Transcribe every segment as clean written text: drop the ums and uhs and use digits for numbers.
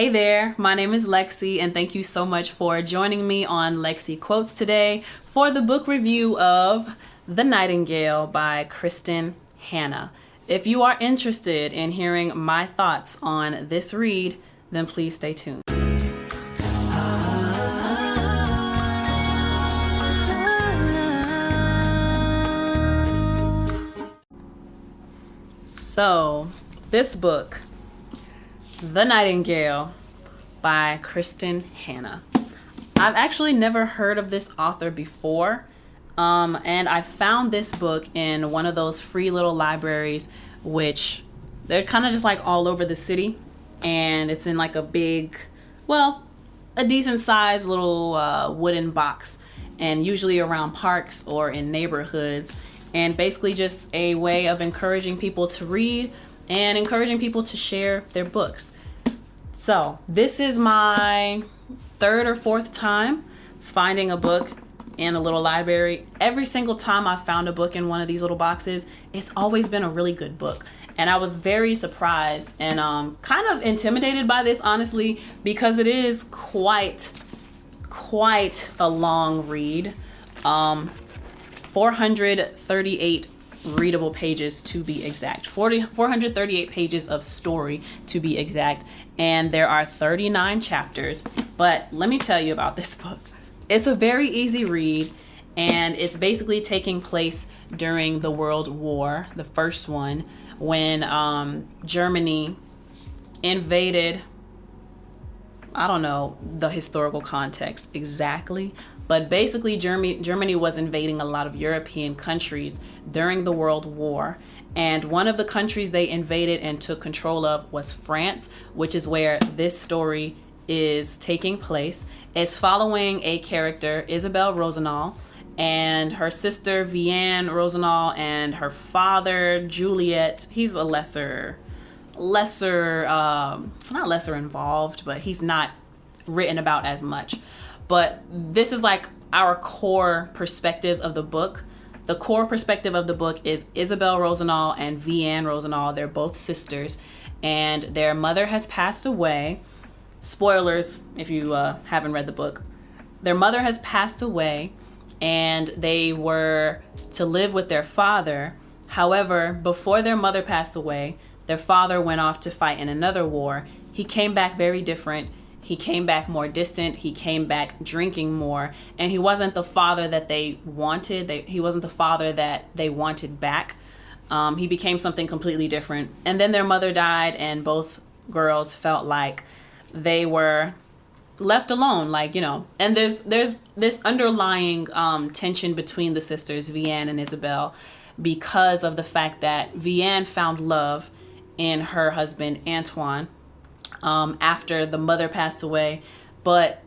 Hey there, my name is LexC and thank you so much for joining me on LexC Quotes today for the book review of The Nightingale by Kristin. If you are interested in hearing my thoughts on this read, then please stay tuned. So, this book, The Nightingale by Kristin. I've actually never heard of this author before, and I found this book in one of those free little libraries, which they're kind of just like all over the city, and it's in like a big, well, a decent sized little wooden box, and usually around parks or in neighborhoods, and basically just a way of encouraging people to read and encouraging people to share their books. So this is my third or fourth time finding a book in a little library. Every single time I found a book in one of these little boxes, it's always been a really good book. And I was very surprised and kind of intimidated by this, honestly, because it is quite a long read. 438 readable pages to be exact. 438 pages of story to be exact. And there are 39 chapters. But let me tell you about this book. It's a very easy read, and it's basically taking place during the World War, the first one, when Germany invaded. I don't know the historical context exactly, but basically Germany was invading a lot of European countries during the World War. And one of the countries they invaded and took control of was France, which is where this story is taking place. It's following a character, Isabelle Rosenau, and her sister, Vianne Rosenau, and her father, Juliet. He's a lesser, not lesser involved, but he's not written about as much. But this is like our core perspectives of the book. The core perspective of the book is Isabelle Rosenau and Vianne Rosenau. They're both sisters, and their mother has passed away. Spoilers if you haven't read the book. Their mother has passed away, and they were to live with their father. However, before their mother passed away, their father went off to fight in another war. He came back very different. He came back more distant. He came back drinking more. And he wasn't the father that they wanted. He wasn't the father that they wanted back. He became something completely different. And then their mother died, and both girls felt like they were left alone, like, you know. And there's this underlying tension between the sisters, Vianne and Isabelle, because of the fact that Vianne found love in her husband, Antoine, after the mother passed away. But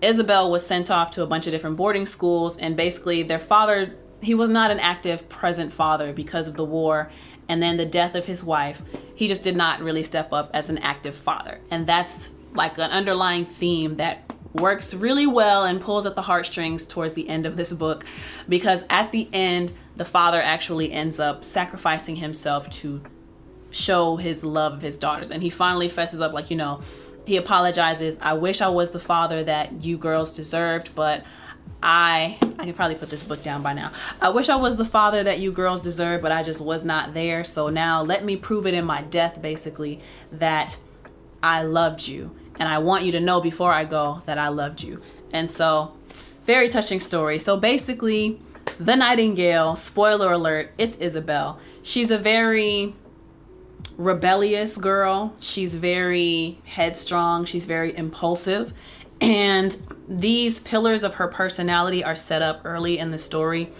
Isabelle was sent off to a bunch of different boarding schools, and basically their father, he was not an active, present father because of the war. And then the death of his wife, he just did not really step up as an active father. And that's like an underlying theme that works really well and pulls at the heartstrings towards the end of this book, because at the end, the father actually ends up sacrificing himself to show his love of his daughters. And he finally fesses up, like, you know, he apologizes. I wish I was the father that you girls deserved, but I can probably put this book down by now. I wish I was the father that you girls deserved, but I just was not there. So now let me prove it in my death, basically, that I loved you. And I want you to know before I go that I loved you. And so, very touching story. So basically, The Nightingale, spoiler alert, it's Isabelle. She's a very rebellious girl. She's very headstrong. She's very impulsive. And these pillars of her personality are set up early in the story,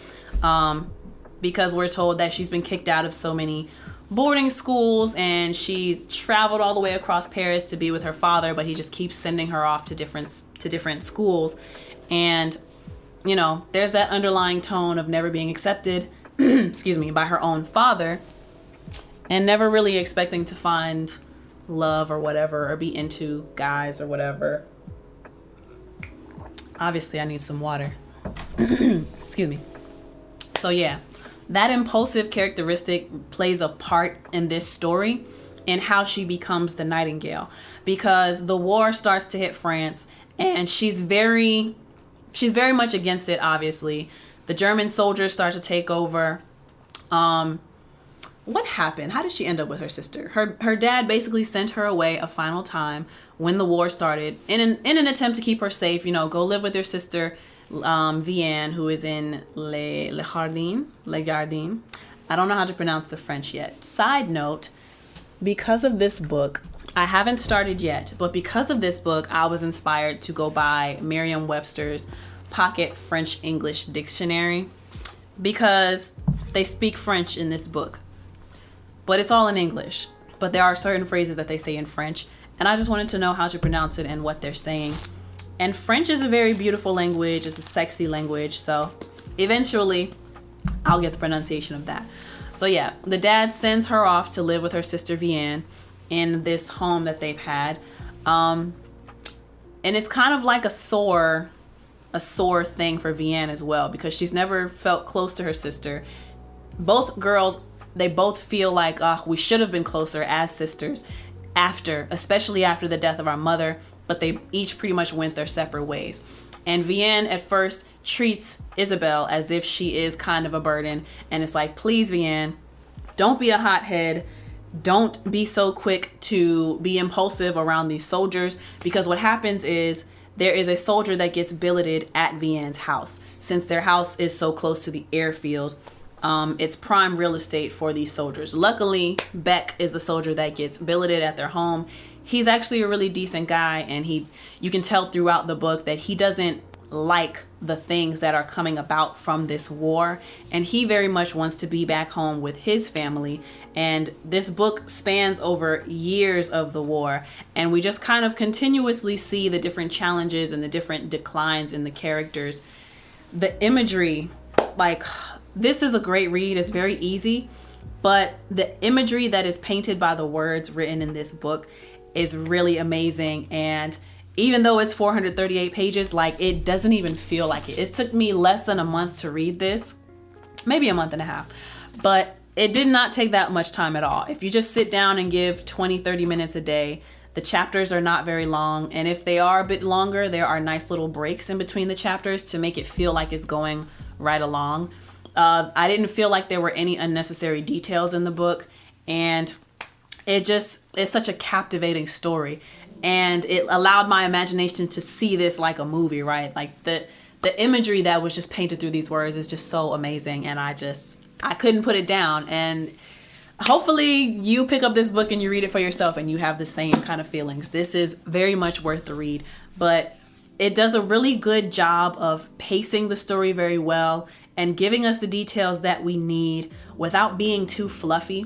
because we're told that she's been kicked out of so many boarding schools, and she's traveled all the way across Paris to be with her father, but he just keeps sending her off to different schools. And, you know, there's that underlying tone of never being accepted, excuse me, by her own father, and never really expecting to find love or whatever, or be into guys or whatever. Obviously, I need some water. Excuse me. So yeah, that impulsive characteristic plays a part in this story and how she becomes the Nightingale. because the war starts to hit France, and she's very much against it, obviously. The German soldiers start to take over. What happened? How did she end up with her sister? Her dad basically sent her away a final time when the war started in an attempt to keep her safe. You know, go live with your sister, Vianne, who is in Le Jardin. I don't know how to pronounce the French yet. Side note, because of this book, I haven't started yet, but because of this book, I was inspired to go buy Merriam-Webster's Pocket French English Dictionary, because they speak French in this book, but it's all in English. But there are certain phrases that they say in French, and I just wanted to know how to pronounce it and what they're saying. And French is a very beautiful language. It's a sexy language, so eventually I'll get the pronunciation of that. So yeah, the dad sends her off to live with her sister Vianne in this home that they've had, and it's kind of like a sore thing for Vianne as well, because she's never felt close to her sister. Both girls, they both feel like, we should have been closer as sisters especially after the death of our mother, but they each pretty much went their separate ways. And Vianne at first treats Isabelle as if she is kind of a burden, and it's like, please, Vianne, don't be a hothead. Don't be so quick to be impulsive around these soldiers, because what happens is there is a soldier that gets billeted at Vianne's house. Since their house is so close to the airfield, it's prime real estate for these soldiers. Luckily, Beck is the soldier that gets billeted at their home. He's actually a really decent guy, and you can tell throughout the book that he doesn't like the things that are coming about from this war, and he very much wants to be back home with his family. And this book spans over years of the war, and we just kind of continuously see the different challenges and the different declines in the characters. The imagery, like, this is a great read. It's very easy, but the imagery that is painted by the words written in this book is really amazing. And even though it's 438 pages, like, it doesn't even feel like it. It took me less than a month to read this, maybe a month and a half, but it did not take that much time at all. If you just sit down and give 20-30 minutes a day, the chapters are not very long. And if they are a bit longer, there are nice little breaks in between the chapters to make it feel like it's going right along. I didn't feel like there were any unnecessary details in the book, and it's such a captivating story. And it allowed my imagination to see this like a movie, right? Like the imagery that was just painted through these words is just so amazing. And I couldn't put it down. And hopefully you pick up this book and you read it for yourself and you have the same kind of feelings. This is very much worth the read, but it does a really good job of pacing the story very well and giving us the details that we need without being too fluffy,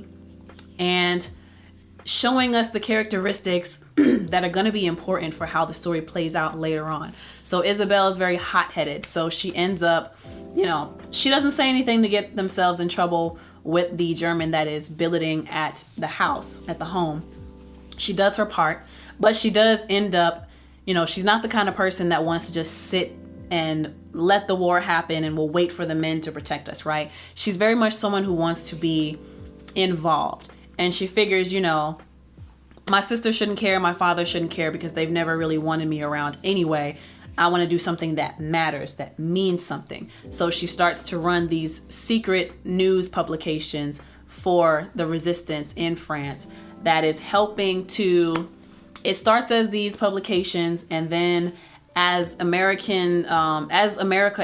and showing us the characteristics that are going to be important for how the story plays out later on. So Isabelle is very hot-headed. So she ends up, she doesn't say anything to get themselves in trouble with the German that is billeting at the house, at the home. She does her part, but she does end up, she's not the kind of person that wants to just sit and let the war happen and will wait for the men to protect us, right? She's very much someone who wants to be involved. And she figures, my sister shouldn't care, my father shouldn't care, because they've never really wanted me around anyway. I want to do something that matters, that means something. So she starts to run these secret news publications for the resistance in France that is helping to, it starts as these publications, and then as America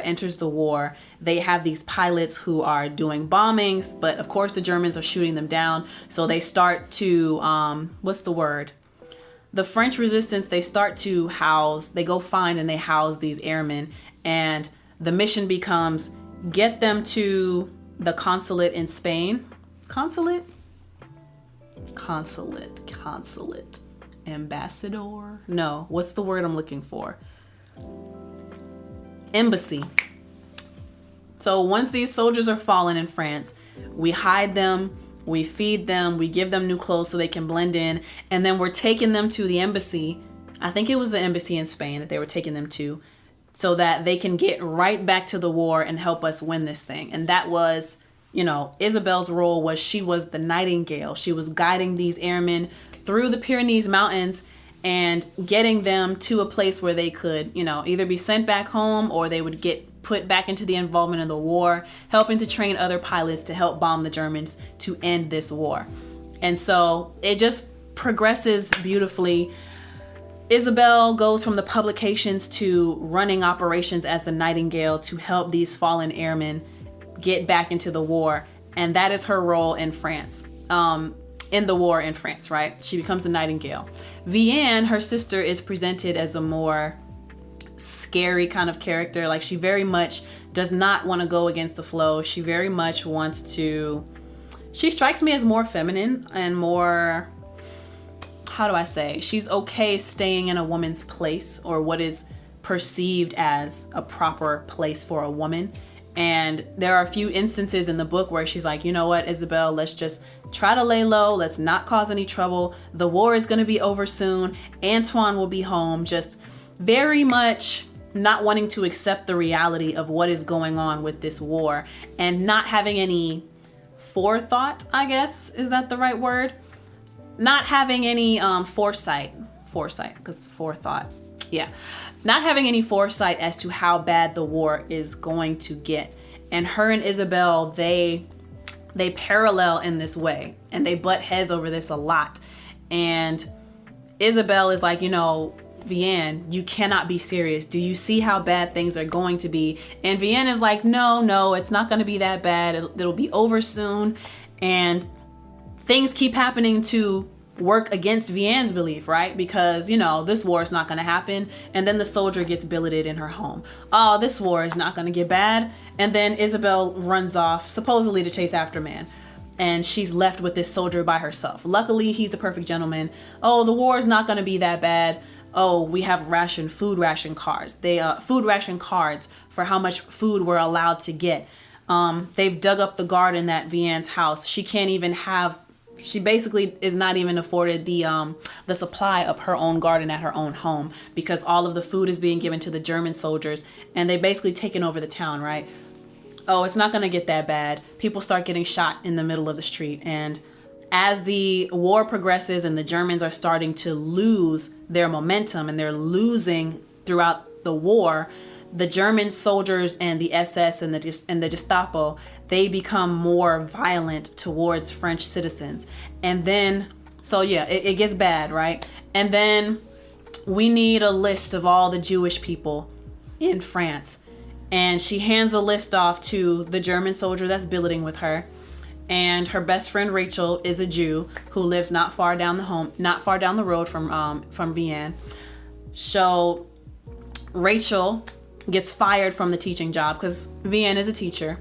enters the war, they have these pilots who are doing bombings, but of course the Germans are shooting them down. So they start to, the French resistance, they start to they go find and they house these airmen, and the mission becomes get them to the consulate in Spain. Consulate? Ambassador? No, what's the word I'm looking for? Embassy. So once these soldiers are fallen in France, we hide them, we feed them, we give them new clothes so they can blend in, and then we're taking them to the embassy. I think it was the embassy in Spain that they were taking them to, so that they can get right back to the war and help us win this thing. And that was, Isabelle's role she was the Nightingale. She was guiding these airmen through the Pyrenees Mountains, and getting them to a place where they could, either be sent back home or they would get put back into the involvement in the war, helping to train other pilots to help bomb the Germans to end this war. And so it just progresses beautifully. Isabel goes from the publications to running operations as the Nightingale to help these fallen airmen get back into the war. And that is her role in France, in the war in France, right? She becomes the Nightingale. Vianne, her sister, is presented as a more scary kind of character. Like, she very much does not want to go against the flow. She very much wants to, she strikes me as more feminine and more, how do I say, she's okay staying in a woman's place, or what is perceived as a proper place for a woman. And there are a few instances in the book where she's like, you know what, Isabel, let's just try to lay low. Let's not cause any trouble. The war is going to be over soon. Antoine will be home. Just very much not wanting to accept the reality of what is going on with this war, and not having any forethought, I guess, is that the right word? Not having any foresight, because forethought, yeah. Not having any foresight as to how bad the war is going to get. And her and Isabel, they parallel in this way, and they butt heads over this a lot. And Isabel is like, Vianne, you cannot be serious. Do you see how bad things are going to be? And Vianne is like, no, it's not going to be that bad. It'll be over soon. And things keep happening to work against Vianne's belief, right? Because, this war is not going to happen. And then the soldier gets billeted in her home. Oh, this war is not going to get bad. And then Isabel runs off, supposedly to chase after man. And she's left with this soldier by herself. Luckily, he's the perfect gentleman. Oh, the war is not going to be that bad. Oh, we have food ration cards. Food ration cards for how much food we're allowed to get. They've dug up the garden at Vianne's house. She basically is not even afforded the supply of her own garden at her own home, because all of the food is being given to the German soldiers, and they basically taken over the town, right? Oh, it's not going to get that bad. People start getting shot in the middle of the street. And as the war progresses and the Germans are starting to lose their momentum, and they're losing throughout the war, the German soldiers and the SS and the Gestapo, they become more violent towards French citizens. And then, so yeah, it gets bad, right? And then we need a list of all the Jewish people in France. And she hands a list off to the German soldier that's billeting with her. And her best friend Rachel is a Jew who lives not far down the road from Vianne. So Rachel gets fired from the teaching job because Vianne is a teacher.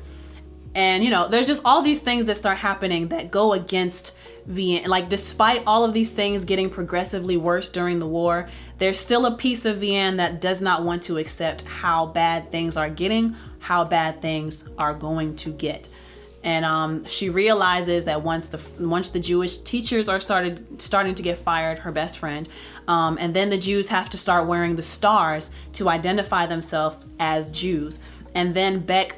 And there's just all these things that start happening that go against Vianne. Like, despite all of these things getting progressively worse during the war, there's still a piece of Vianne that does not want to accept how bad things are getting, how bad things are going to get. And she realizes that once the Jewish teachers are starting to get fired, her best friend, and then the Jews have to start wearing the stars to identify themselves as Jews. And then Beck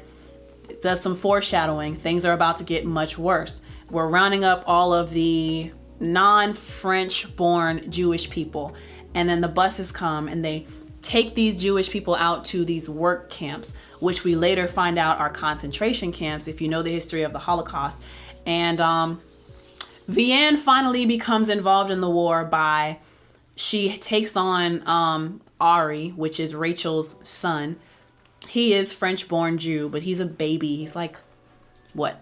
does some foreshadowing. Things are about to get much worse. We're rounding up all of the non-French born Jewish people. And then the buses come and they take these Jewish people out to these work camps, which we later find out are concentration camps, if you know the history of the Holocaust. And Vianne finally becomes involved in the war she takes on Ari, which is Rachel's son. He is French-born Jew, but he's a baby. He's like,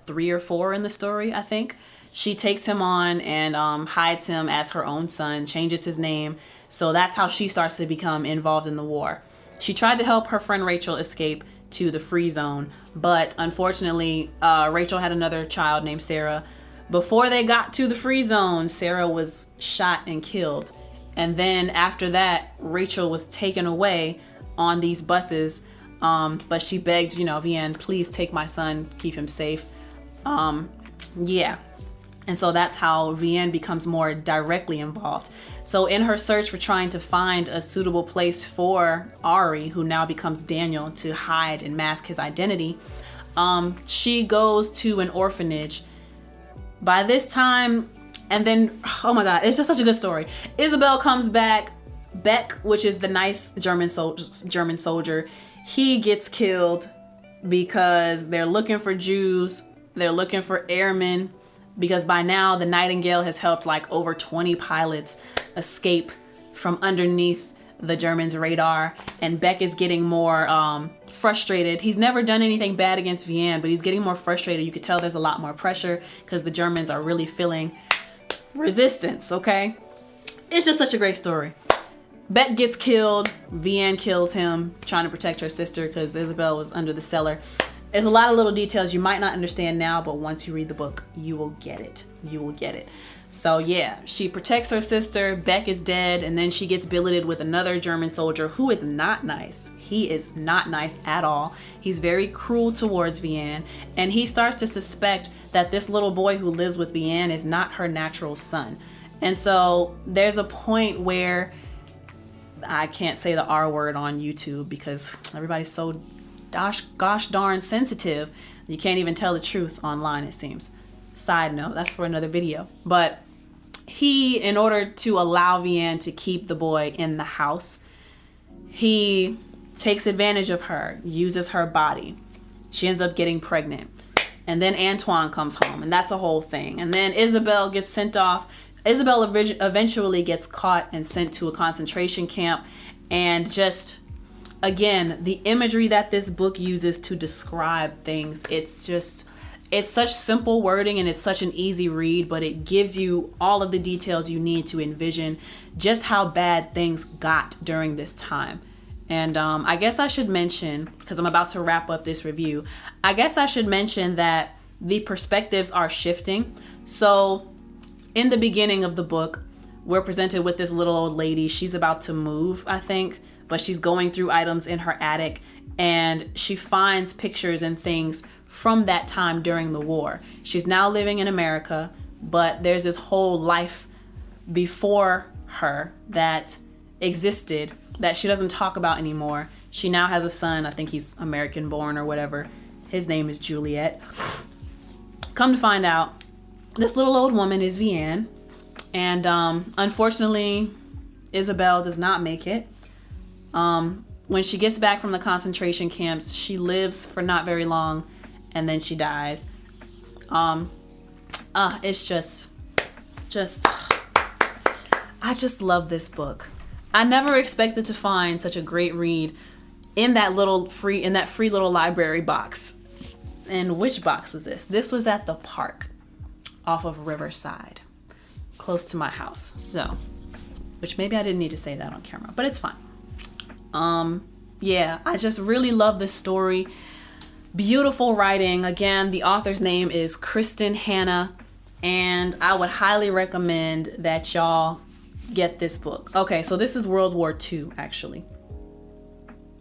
3 or 4 in the story, I think. She takes him on and hides him as her own son, changes his name. So that's how she starts to become involved in the war. She tried to help her friend Rachel escape to the free zone, but unfortunately, Rachel had another child named Sarah. Before they got to the free zone, Sarah was shot and killed. And then after that, Rachel was taken away on these buses. But she begged, Vianne, please take my son, keep him safe. Yeah. And so that's how Vianne becomes more directly involved. So in her search for trying to find a suitable place for Ari, who now becomes Daniel, to hide and mask his identity, she goes to an orphanage. By this time, And then, oh my God, it's just such a good story. Isabel comes back. Beck, which is the nice German soldier, he gets killed because they're looking for Jews. They're looking for airmen, because by now the Nightingale has helped like over 20 pilots escape from underneath the Germans' radar. And Beck is getting more frustrated. He's never done anything bad against Vienne, but he's getting more frustrated. You could tell there's a lot more pressure because the Germans are really feeling resistance, okay? It's just such a great story. Beck gets killed. Vienne kills him, trying to protect her sister because Isabel was under the cellar. There's a lot of little details you might not understand now, but once you read the book, you will get it. You will get it. So yeah, she protects her sister. Beck is dead, and then she gets billeted with another German soldier who is not nice. He is not nice at all. He's very cruel towards Vienne, and he starts to suspect that this little boy who lives with Vienne is not her natural son. And so there's a point where I can't say the R word on YouTube because everybody's so gosh darn sensitive. You can't even tell the truth online, it seems. Side note, that's for another video. But he, in order to allow Vienne to keep the boy in the house, he takes advantage of her, uses her body. She ends up getting pregnant. And then Antoine comes home, and that's a whole thing. And then Isabel gets sent off. Isabel eventually gets caught and sent to a concentration camp. And just, again, the imagery that this book uses to describe things, it's such simple wording and it's such an easy read, but it gives you all of the details you need to envision just how bad things got during this time. And I guess I should mention, because I'm about to wrap up this review, I guess I should mention that the perspectives are shifting. So in the beginning of the book, we're presented with this little old lady. She's about to move, I think, but she's going through items in her attic, and she finds pictures and things from that time during the war. She's now living in America, but there's this whole life before her that existed that she doesn't talk about anymore. She now has a son. I think he's American born or whatever. His name is Juliet. Come to find out, this little old woman is Vienne, and unfortunately, Isabel does not make it. When she gets back from the concentration camps, she lives for not very long, and then she dies. It's just, I just love this book. I never expected to find such a great read in that free little library box. And which box was this? This was at the park off of Riverside, close to my house. So, which maybe I didn't need to say that on camera, but it's fine. Yeah, I just really love this story. Beautiful writing. Again, the author's name is Kristin Hannah, and I would highly recommend that y'all get this book. Okay, so this is World War II, actually.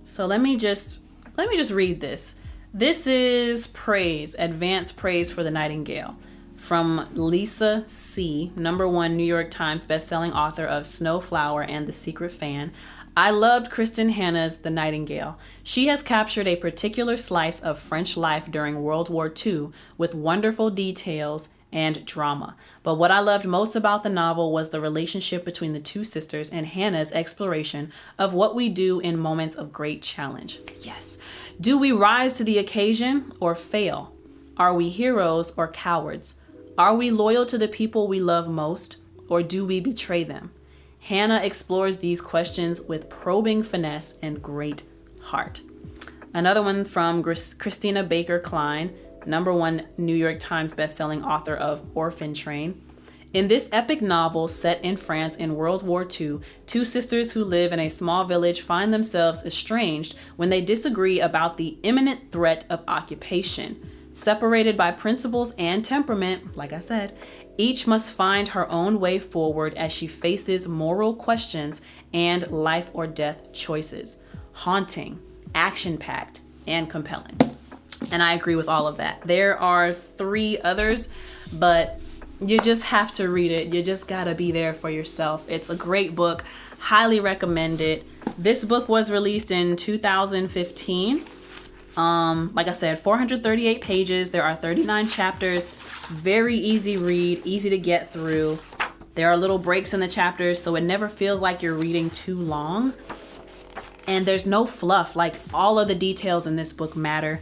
So let me just read this. This is praise, advanced praise for the Nightingale, from Lisa C., #1 New York Times bestselling author of Snowflower and The Secret Fan. I loved Kristin Hannah's The Nightingale. She has captured a particular slice of French life during World War II with wonderful details and drama. But what I loved most about the novel was the relationship between the two sisters and Hannah's exploration of what we do in moments of great challenge. Yes. Do we rise to the occasion or fail? Are we heroes or cowards? Are we loyal to the people we love most, or do we betray them? Hannah explores these questions with probing finesse and great heart. Another one from Christina Baker Klein, #1 New York Times bestselling author of Orphan Train. In this epic novel set in France in World War II, two sisters who live in a small village find themselves estranged when they disagree about the imminent threat of occupation. Separated by principles and temperament, like I said, each must find her own way forward as she faces moral questions and life or death choices. Haunting, action-packed, and compelling. And I agree with all of that. There are 3 others, but you just have to read it. You just gotta be there for yourself. It's a great book. Highly recommend it. This book was released in 2015. Like I said, 438 pages. There are 39 chapters. Very easy read, easy to get through. There are little breaks in the chapters, so it never feels like you're reading too long. And there's no fluff. Like, all of the details in this book matter.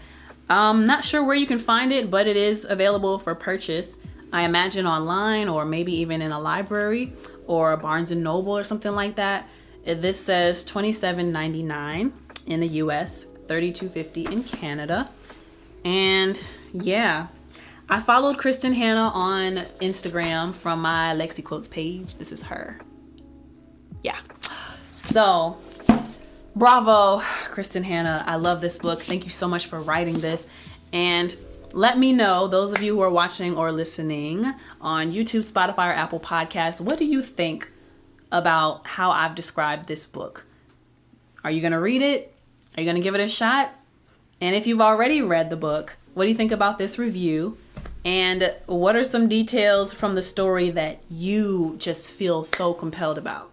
Not sure where you can find it, but it is available for purchase. I imagine online, or maybe even in a library or a Barnes and Noble or something like that. This says $27.99 in the US, $32.50 in Canada. And yeah, I followed Kristin Hannah on Instagram from my LexC Quotes page. This is her. Yeah. So, bravo, Kristin Hannah. I love this book. Thank you so much for writing this. And let me know, those of you who are watching or listening on YouTube, Spotify, or Apple Podcasts, what do you think about how I've described this book? Are you going to read it? Are you going to give it a shot? And if you've already read the book, what do you think about this review? And what are some details from the story that you just feel so compelled about?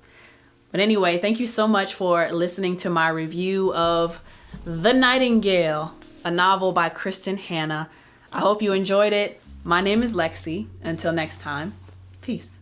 But anyway, thank you so much for listening to my review of The Nightingale, a novel by Kristin Hannah. I hope you enjoyed it. My name is LexC. Until next time, peace.